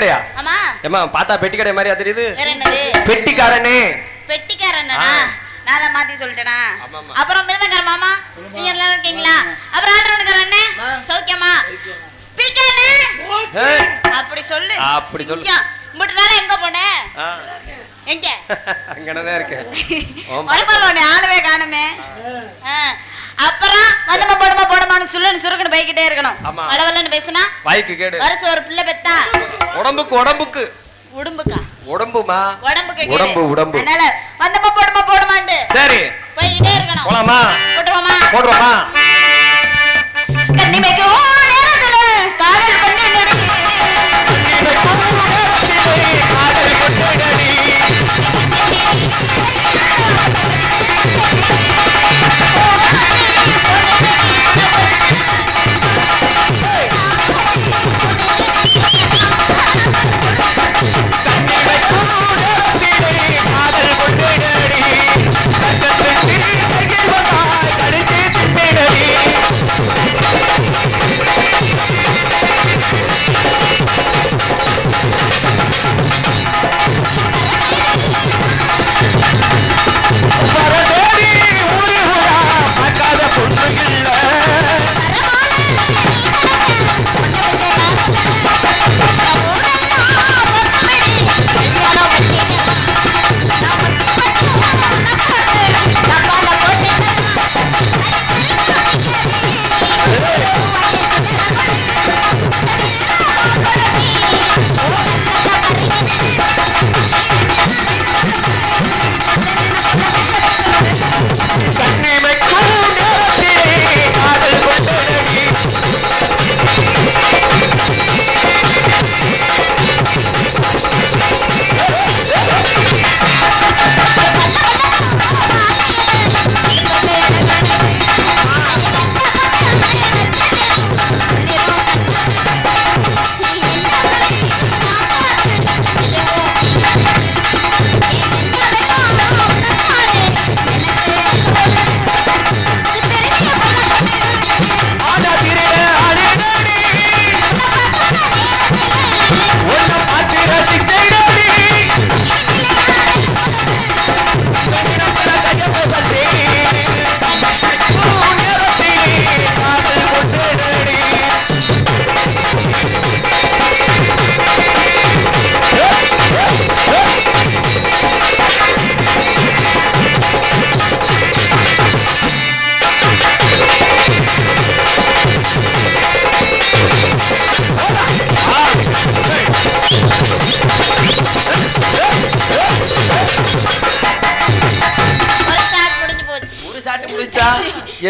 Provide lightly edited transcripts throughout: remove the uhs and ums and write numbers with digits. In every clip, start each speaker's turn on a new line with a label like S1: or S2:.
S1: கடையா?
S2: ஆமா.
S1: ஏமா பார்த்தா பெட்டி கடை மாதிரியா தெரியுது?
S2: வேற என்னது?
S1: பெட்டிக்காரனே.
S2: பெட்டிக்காரனா? நான் அத மாத்தி சொல்லிட்டேனா? அப்புறம் மிருதங்கர மாமா நீங்க எல்லாம் இருக்கீங்களா? அப்புறம் ஆல்ரவுண்டர் அண்ணே சௌக்கியமா? பிகேனே அப்படி சொல்லு.
S1: அப்படி சொல்லு.
S2: முட்டு நாள எங்க போனே? எங்க?
S1: அங்கன தான் இருக்கேன்.
S2: ஒருபாலோனே ஆளவே காணுமே. அப்புறம் வந்தமா போடமான்னு சொல்லுன்னு சுருக்குன்னு பைக்கிட்டே இருக்கணும். அளவலன்னு பேசினா வாய்க்கு கேடு. வருஷம் ஒரு பிள்ளை பெத்தா
S1: உடம்புக்கு
S2: உடம்புக்கா
S1: உடம்புமா
S2: உடம்புக்கு
S1: உடம்பு
S2: அதனால வந்தமா போடமாண்டு
S1: சரி
S2: பைக்கிட்டே இருக்கணும்.
S1: போலாமா? போடுறோமா?
S2: கண்ணிமைக்கு நேரத்துல காதல் கொண்டு நடி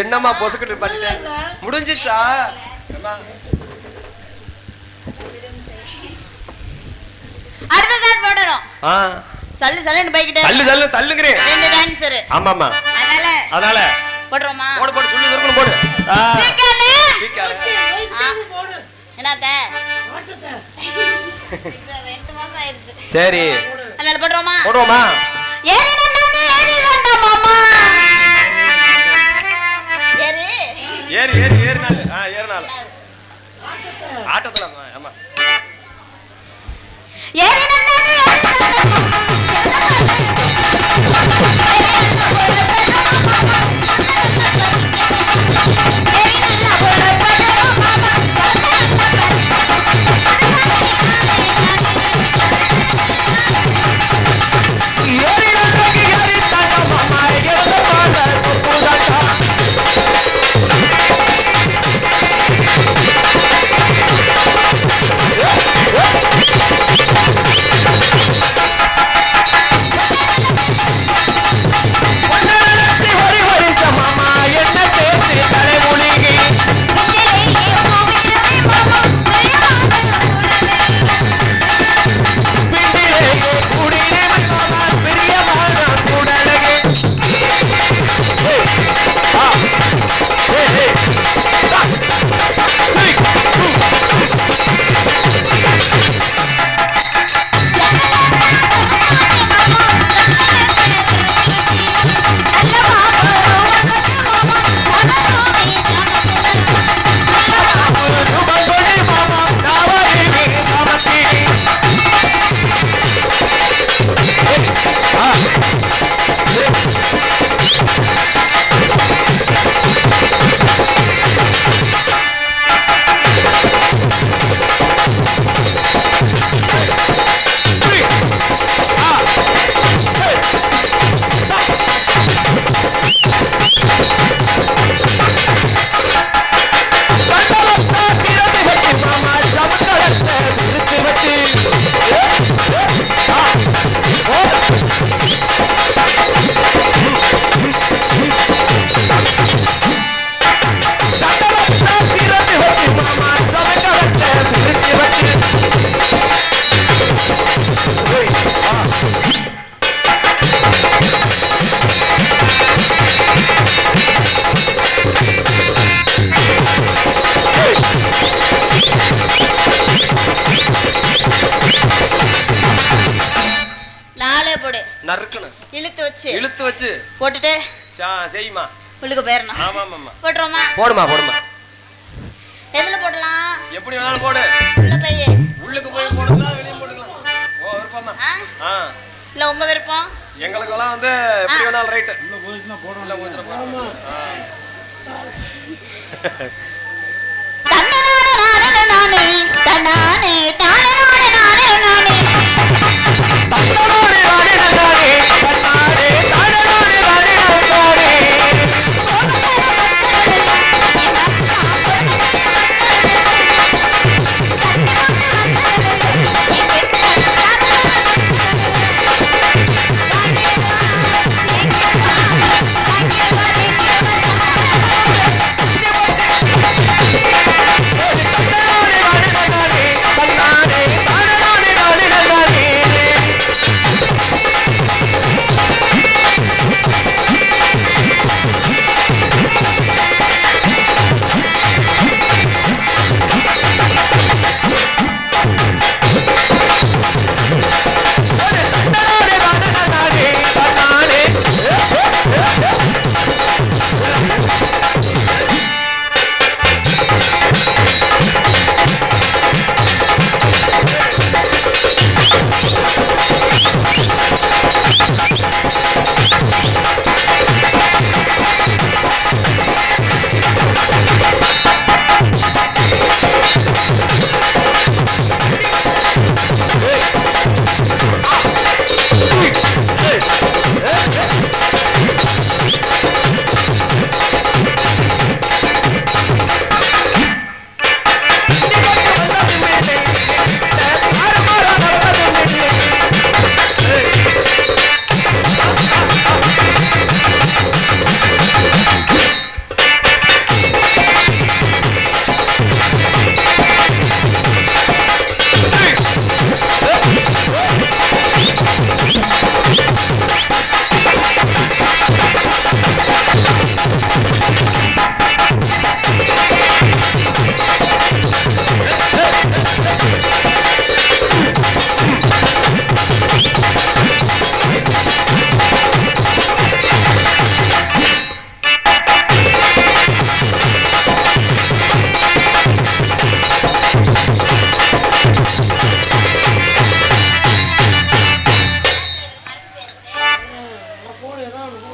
S1: என்னம்மா பொசுக்கிட்டு பண்ணிட்டேன் முடிஞ்சிச்சா?
S2: அடுத்த சாட் போடணும். சல்லுன்னு பைக்கிட்டே
S1: சல்லு தள்ளுங்கறே.
S2: ரெண்டு டான்சர்.
S1: ஆமாமா. அதனால
S2: போடுறோமா?
S1: போடு சொல்லி இருக்குன்னு போடு.
S2: பிகேனே.
S1: போடு.
S2: என்னத்த? மாட்டத. 2 மாசம் ஆயிருச்சு.
S1: சரி.
S2: அதனால போடுறோமா?
S1: ஏறி
S2: வந்த மாமா.
S1: ஏறினால ஆட்டத்துல ஆமா நறுக்கணும்.
S2: இழுத்து வச்சு
S1: போட்டுட்டு செய்யுமா
S2: உள்ளுக்கு போயிடணும்.
S1: ஆமாம்மா.
S2: போட்டுருவோமா?
S1: போடுமா.
S2: எதுல போடலாம்?
S1: எப்படி வேணாலும் போடு.
S2: உள்ள போய்
S1: உள்ளுக்கு போய் போடலாம், வெளியே போட்டுக்கலாம். விருப்பம் தான்.
S2: இல்ல உங்க விருப்பம்.
S1: எங்களுக்கெல்லாம் வந்து எப்படி வேணாலும் ரைட்டு.
S3: உள்ள போயிடுச்சுன்னா போடணும்.
S1: உள்ள போயிடுச்சுன்னா போடணும்.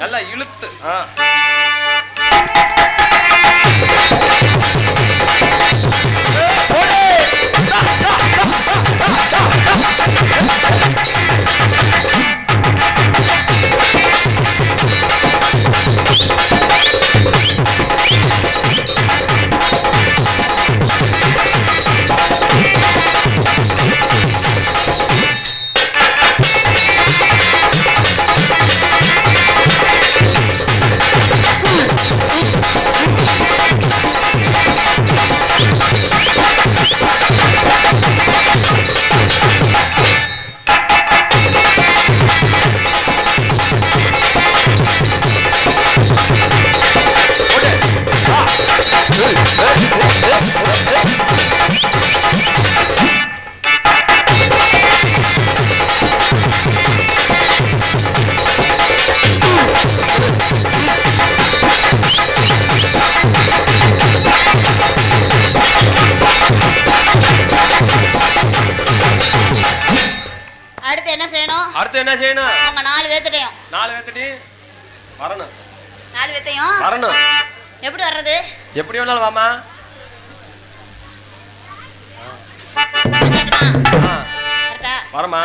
S1: நல்லா இழுத்து அடுத்து என்ன செய்யணும்?
S2: உங்க 4 பேத்தையும்
S1: வரணும்.
S2: 4 பேத்தையும்
S1: வரணும்.
S2: எப்படி வர்றது?
S1: எப்படி வேணாலும் வாமா. வரமா.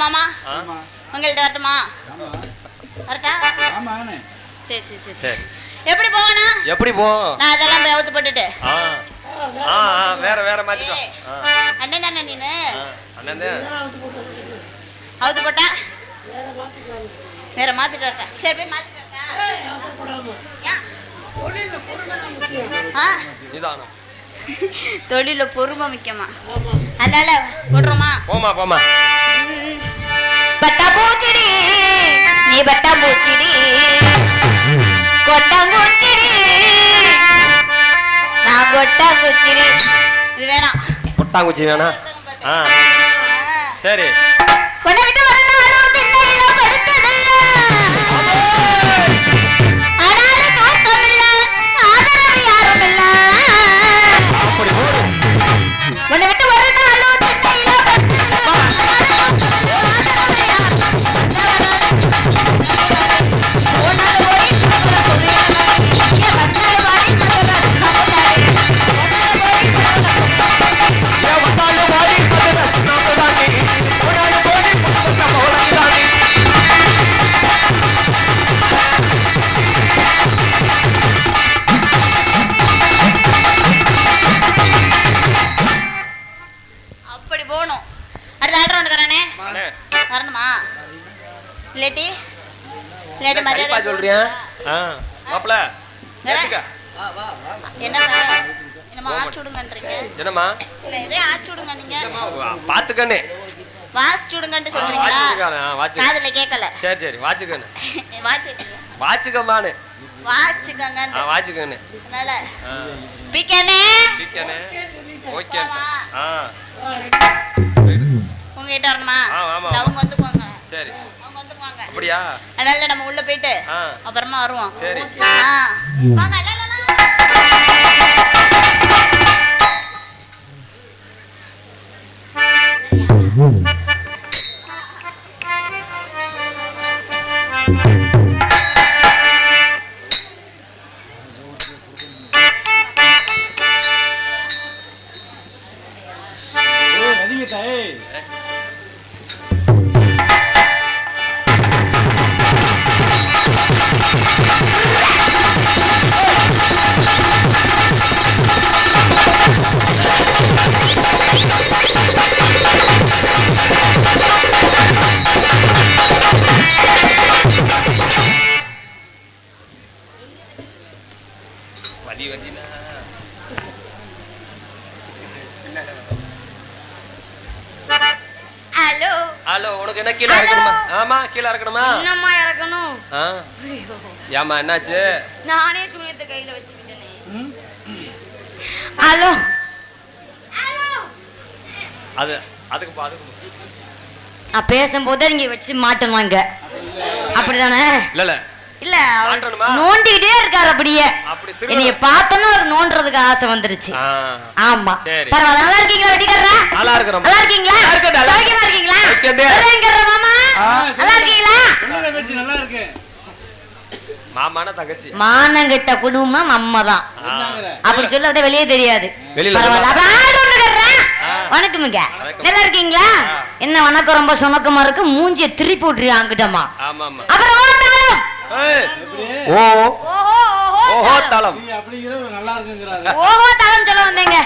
S2: மாமா உங்கள்ட்ட வரட்டுமா? வரட்டா?
S3: ஆமாண்ணே.
S2: சரி சரி சரி. எப்படி போகணும்?
S1: எப்படி போ?
S2: நான் அதெல்லாம் போய் அவுத்து போட்டுட்டு.
S1: வேற மாத்திட்டோம்.
S2: அண்ணன் தானே நீனு?
S1: அண்ணன் தான்.
S2: அவுத்து போட்டா? வேற மாத்திட்டு வரேன். சரி போய் மாத்திட்டு வரேன். தொழில பொறுமை முக்கியமா? அதனால போடுறோமா?
S1: போமா.
S2: பட்டா பூச்சிடி நீ பட்டா பூச்சிடி கொட்டாங்குச்சிடி நான் கொட்டாங்குச்சிடி. இது வேணாம்.
S1: கொட்டாங்குச்சி வேணா? சரி.
S2: உன்னை விட்டு வரனாலும் திண்ணையில படுத்ததில்ல, ஆனாலும் தோத்தமில்ல, ஆதரவு யாரும் இல்ல. உன்னை விட்டு வரனாலும் திண்ணையில படுத்ததில்ல, அப்படி போகணும். அடுத்த ஆர்டர் ஒன்றுக்காரனே வரணுமா? இல்லாட்டி மரியாதை
S1: சொல்றியா? மாப்ள
S2: என்ன சார் என்னமா ஆச்சு விடுங்கன்றீங்க?
S1: என்னம்மா?
S2: இல்ல இதே ஆச்சு விடுங்க. நீங்க
S1: பாத்துக்கண்ணே
S2: வாட்ச் விடுங்கன்னு சொல்றீங்களா? காதுல கேட்கல.
S1: சரி வாட்சுக்கண்ணே.
S2: வாட்சுக்கமானு
S1: வாட்சுக்கங்கன்னு.
S2: அதனால பிக்கனே
S1: ஓகே.
S2: உங்ககிட்ட வரணுமா? அவங்க வந்துக்குவாங்க.
S1: சரி
S2: அவங்க வந்துக்குவாங்க.
S1: அப்படியா?
S2: அதனால நம்ம உள்ள போயிட்டு அப்புறமா வருவோம்.
S1: சரி
S2: வாங்க.
S1: ஹலோ, உனக்கு என்ன கீழே இறக்கணுமா? ஆமா கீழே இறக்கணுமா?
S2: என்னம்மா இறக்கணும்?
S1: ஏமா என்னாச்சு?
S2: நானே சூனியத்தை கையில வச்சுக்கிட்டேனே. ஹலோ
S1: அதுக்கு
S2: நான் பேசும்போது நீங்க வச்சு மாட்டணுவாங்க அப்படிதானே? இல்ல நோண்டிக்கிட்டே இருக்காரு அப்படியே. என்னைய பார்த்தோன்னு ஒரு நோண்டுறதுக்கு ஆசை வந்துருச்சு. ஆமா பரவாயில்ல. நல்லா இருக்கீங்களா வெட்டிக்காரரா?
S1: நல்லா இருக்கிறோம்.
S2: நல்லா இருக்கீங்களா? சௌக்கியமா இருக்கீங்களா? மாமா நல்லா இருக்கீங்களா?
S3: நல்லா இருக்கு.
S1: மாமான தங்கச்சி
S2: மானங்கிட்ட குடும்பம் நம்ம தான். அப்படி சொல்ல வெளியே தெரியாது. வணக்கமுங்க. நல்லா இருக்கீங்களா? என்ன வணக்கம் ரொம்ப சொணக்கமா இருக்கு. மூஞ்சிய திருப்பி விட்டுறியா அங்கிட்டமா? அப்புறம் சொல்ல வந்தேங்க.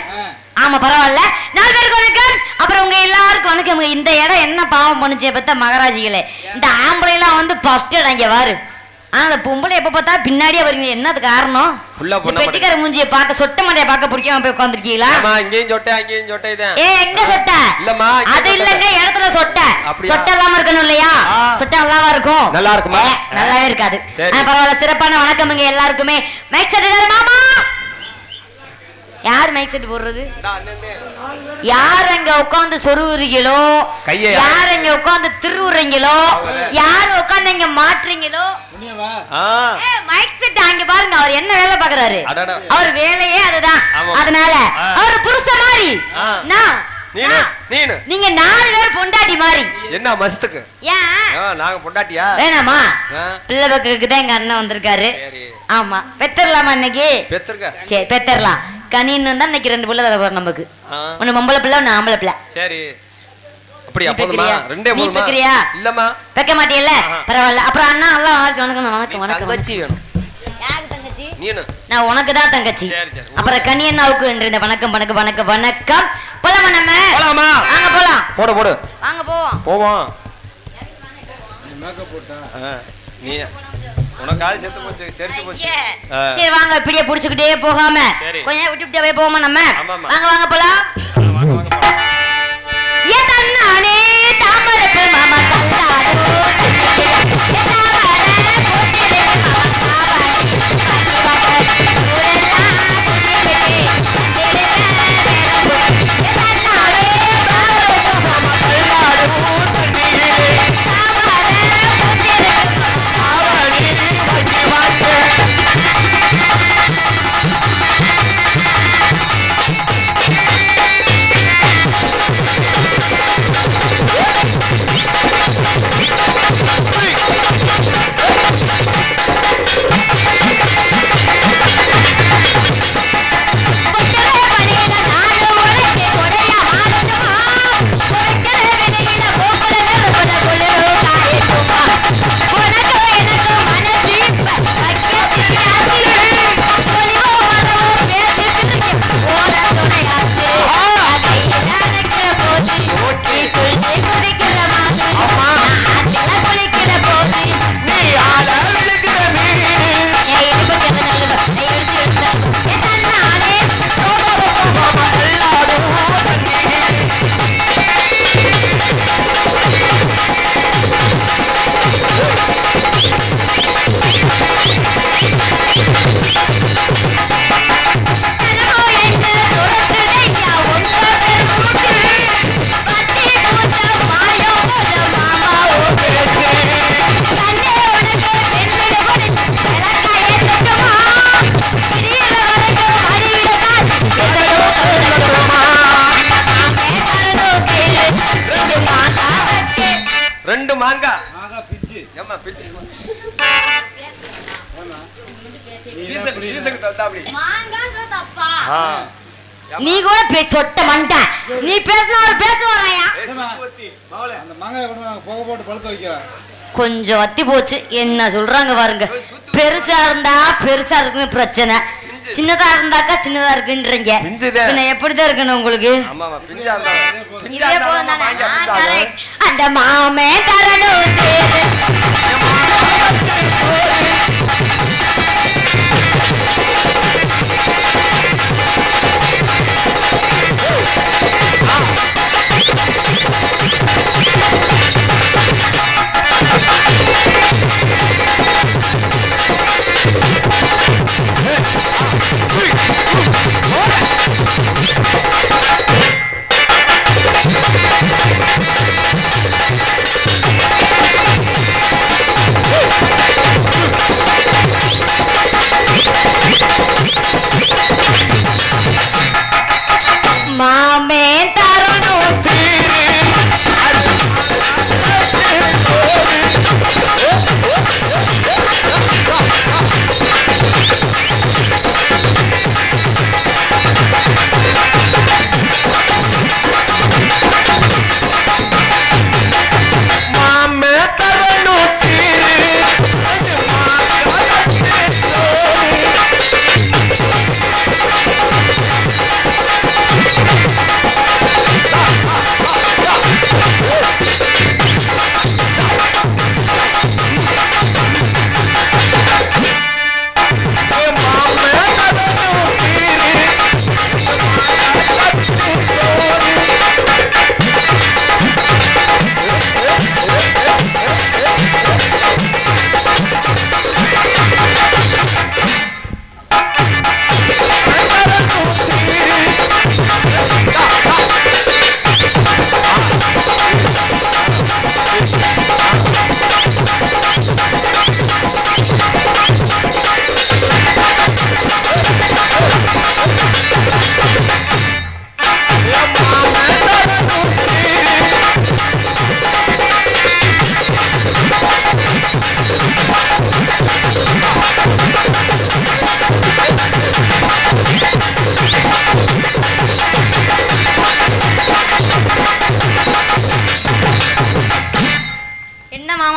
S2: ஆமா பரவாயில்ல. 4 பேருக்கு வணக்கம். அப்புறம் உங்க எல்லாருக்கும் வணக்கம். இந்த இடம் என்ன பாவம் பண்ணுச்சு பத்த மகாராஜிகளே. இந்த ஆம்பளை எல்லாம் வந்து ஃபர்ஸ்ட் இடம் இங்க வாரு. ஆனா அந்த பொம்பளை எப்ப பார்த்தா பின்னாடியே வரீங்க. என்னது காரணம்? பெட்டிக்கார மூஞ்சியை பார்க்க சொட்ட மண்டைய பார்க்க பிடிக்காம போய் உட்காந்துருக்கீங்களா? எங்க சொட்ட? அது இல்லங்க இடத்துல சொட்ட. சொட்ட இல்லாம இருக்கணும் இல்லையா? சொட்ட நல்லாவா இருக்கும்?
S1: நல்லா இருக்குமா?
S2: நல்லாவே இருக்காது. பரவாயில்ல. சிறப்பான வணக்கம்ங்க எல்லாருக்குமே. மைக் செட் மாமா. யார் மைக் செட் போடுறது? யார் அங்க உட்கார்ந்து சொருவுறீங்களோ, யார் அங்க உட்கார்ந்து திருவுறீங்களோ, யார் உட்கார்ந்து இங்க மாட்டுறீங்களோ, மைக் செட் அங்க பாருங்க. அவர் என்ன வேலை பாக்குறாரு? அவர் வேலையே அதுதான். அதனால அவர் புருஷ மாதிரி நீங்க 4 பேர் பொண்டாட்டி மாதிரி.
S1: என்ன மஸ்துக்கு?
S2: ஏன்
S1: நாங்க பொண்டாட்டியா?
S2: வேணாமா? பிள்ளை பக்கத்துக்கு தான் எங்க அண்ணன் வந்திருக்காரு. ஆமா பெத்தரலாமா இன்னைக்கு? சரி பெத்தரலாம். கனின்னு தான் இன்னைக்கு 2 பிள்ளை வரும் நமக்கு. ஒன்னு பொம்பளை பிள்ளை, ஒன்னு ஆம்பளை பிள்ளை.
S1: சரி அப்படியே போதுமா? ரெண்டே
S2: நீ பெக்கறியா?
S1: இல்லம்மா பெக்க
S2: மாட்டியல்ல? பரவாயில்ல. அப்புறம் அண்ணா நல்லா வணக்கம் வணக்கம் வணக்கம் வணக்கம்.
S1: தங்கச்சி வேணும்.
S2: யாருக்கு தங்கச்சி?
S1: நீனு
S2: நான் உனக்கு தான் தங்கச்சி.
S1: சரி சரி.
S2: அப்புறம் கனியண்ணாவுக்கு இந்த வணக்கம் வணக்கம் வணக்கம் வணக்கம். போலாமா நம்ம?
S1: போலாமா?
S2: வாங்க போலாம்.
S1: போடு போடு.
S2: வாங்க போவோம்.
S1: போவோம்.
S3: மேக்கப் போட்டா
S1: நீ உனக்கு ஆள் செத்து போச்சு செரிச்சு போச்சு.
S2: சரி வாங்க இப்படியே புடிச்சுக்கிட்டே போகாம கொஞ்சம் விட்டு விட்டு போவோமா நம்ம? வாங்க வாங்க போலாம்.
S1: வாங்க வாங்க போலாம்.
S2: ஏ தன்னானே தாமரத்து மாமா தள்ளாடு
S1: ரெண்டு மாங்கா பிச்சு ஏமா பிச்சு சீசனுக்கு தந்தா அப்படி
S2: மாங்கான்ற தப்பா?
S1: நீ
S2: கூட சொட்ட மண்ட நீ பேசினா அவர் பேசுவாராயா?
S3: அந்த மாங்காய் கொண்டு நாங்க புகை போட்டு பழுக்க வைக்கிறோம்.
S2: கொஞ்சம் வத்தி போச்சு. என்ன சொல்றாங்க பாருங்க. பெருசா இருந்தா பெருசா இருக்குன்னு பிரச்சனை, சின்னதா இருந்தாக்கா சின்னதா இருக்குன்றீங்க. பின்ன எப்படிதான் இருக்கணும் உங்களுக்கு? இதே போதும் தானே. அந்த மாமே தரணும்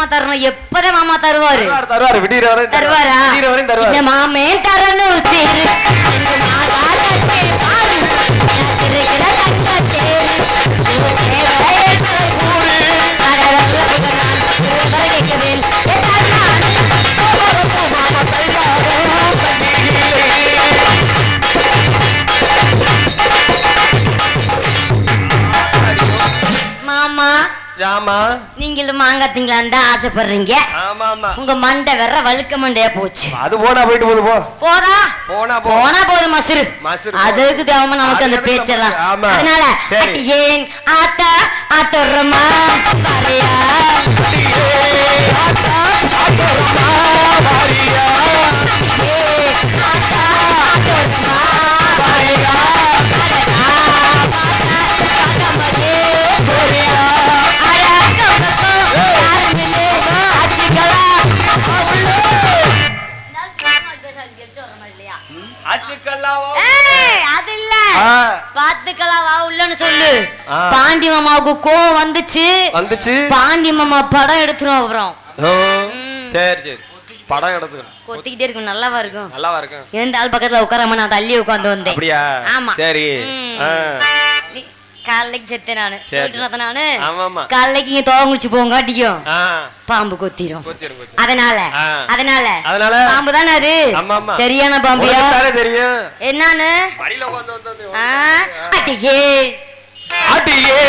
S2: மாமா தரணும். எப்பதான் மாமா தருவாரு?
S1: தருவாரு. விடிற வரை
S2: தருவாரா?
S1: தருவாரு.
S2: மாமே தரணும் சீரு மாதாடத்தே பாரு சிறுகிற தங்கத்தே மாமா
S1: ராமா
S2: நீங்களும் மாங்காத்தீங்களான்னு தான் ஆசைப்படுறீங்க.
S1: ஆமா ஆமா.
S2: உங்க மண்டை வேற வழுக்க மண்டையா போச்சு.
S1: அது போனா போயிட்டு போகுது.
S2: போதா போனா போது மசுரு. அதுக்கு தேவமா நமக்கு அந்த பேச்செல்லாம். அதனால ஏன் ஆத்தா ஆத்தோரமா பாரியா ஆத்தா ஆத்தோரமா பாரியா ஆத்தா ஆத்தோரமா பாரியா சொல்லு. பாண்டி மாமாவுக்கு கோவம் வந்துச்சு. பாண்டி மாமா படம் எடுத்துரும். அப்புறம்
S1: சரி சரி படம் எடுத்துக்கணும்.
S2: கொத்திக்கிட்டே இருக்கும். நல்லாவா இருக்கும்?
S1: நல்லாவா இருக்கும்.
S2: எந்த ஆள் பக்கத்துல உட்காராம நான் தள்ளி உட்கார்ந்து வந்தேன்.
S1: அப்படியா?
S2: ஆமா.
S1: சரி.
S2: காலைக்கு செத்தேன் நானு. சொல்லிட்டு நானு காலைக்கு இங்க தோங்குச்சு போங்காட்டிக்கும் பாம்பு கொத்திரும். அதனால பாம்பு தானே அது. சரியான பாம்பியா
S1: தெரியும்.
S2: என்னன்னு அடியே
S1: அடியே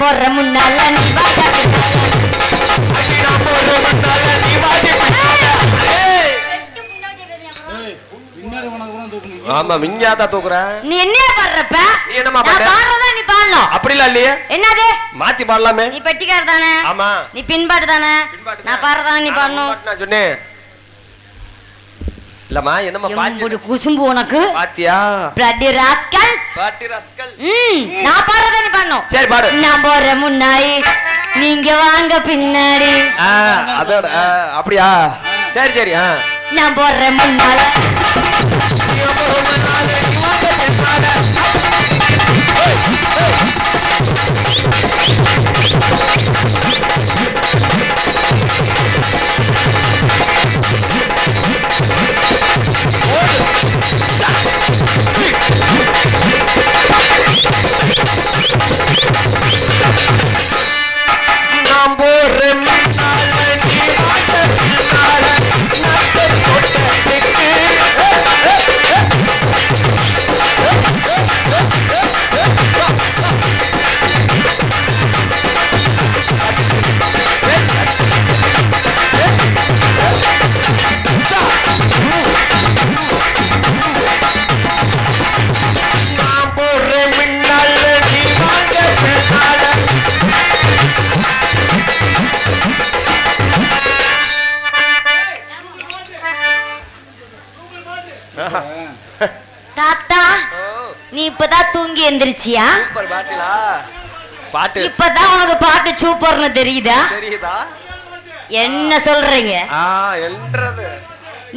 S2: போற முன்னால நீ வாடா
S1: ஆமா மிஞ்சாதா தூக்குற.
S2: நீ என்ன பாடுறப்ப?
S1: நீ என்னமா பாடுற?
S2: நான் பாடுறதா நீ பாடணும்.
S1: அப்படிலாம் இல்லையே.
S2: என்னது?
S1: மாத்தி பாடலாமே.
S2: நீ பெட்டிக்கார தானே?
S1: ஆமா.
S2: நீ பின்பாட்டு தானே? நான் பாடுறதா நீ பாடணும்.
S1: நான் சொன்னேன். இல்லம்மா என்னம்மா பாச்சி
S2: ஒரு குசும்பு உனக்கு.
S1: பாத்தியா?
S2: Bloody rascals.
S1: Bloody rascal.
S2: நான் பாடுறதா நீ பாடணும்.
S1: சரி பாடு.
S2: நான் போற முன்னாடி நீங்க வாங்க பின்னாடி.
S1: அதோட அப்படியா? சரி சரி.
S2: நான் போற முன்னால
S1: நான் போறேன்
S2: தூங்கி எந்திரிச்சியா?
S1: சூப்பர் பாட்டிலா பாட்டு
S2: இப்பதான் உனக்கு பாட்டு சூப்பர்னு தெரியுதா?
S1: தெரியுதா?
S2: என்ன சொல்றீங்க?
S1: என்றது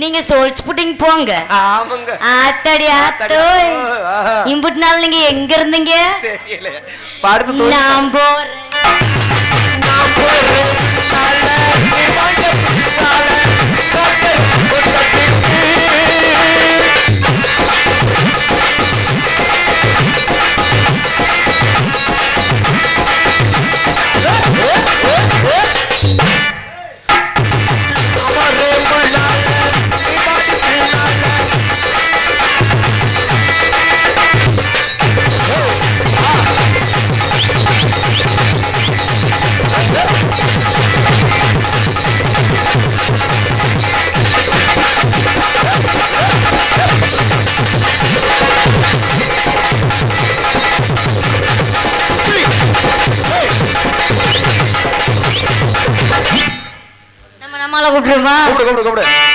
S2: நீங்க சோல்ச் புட்டிங் போங்க.
S1: ஆமாங்க.
S2: ஆத்தடி ஆத்தோ. இம்புட் நாள் நீங்க எங்க இருந்தீங்க?
S1: தெரியல. பாடுது
S2: நான் போறேன்.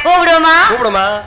S2: கூப்பிடுமா? கூப்பிடுமா?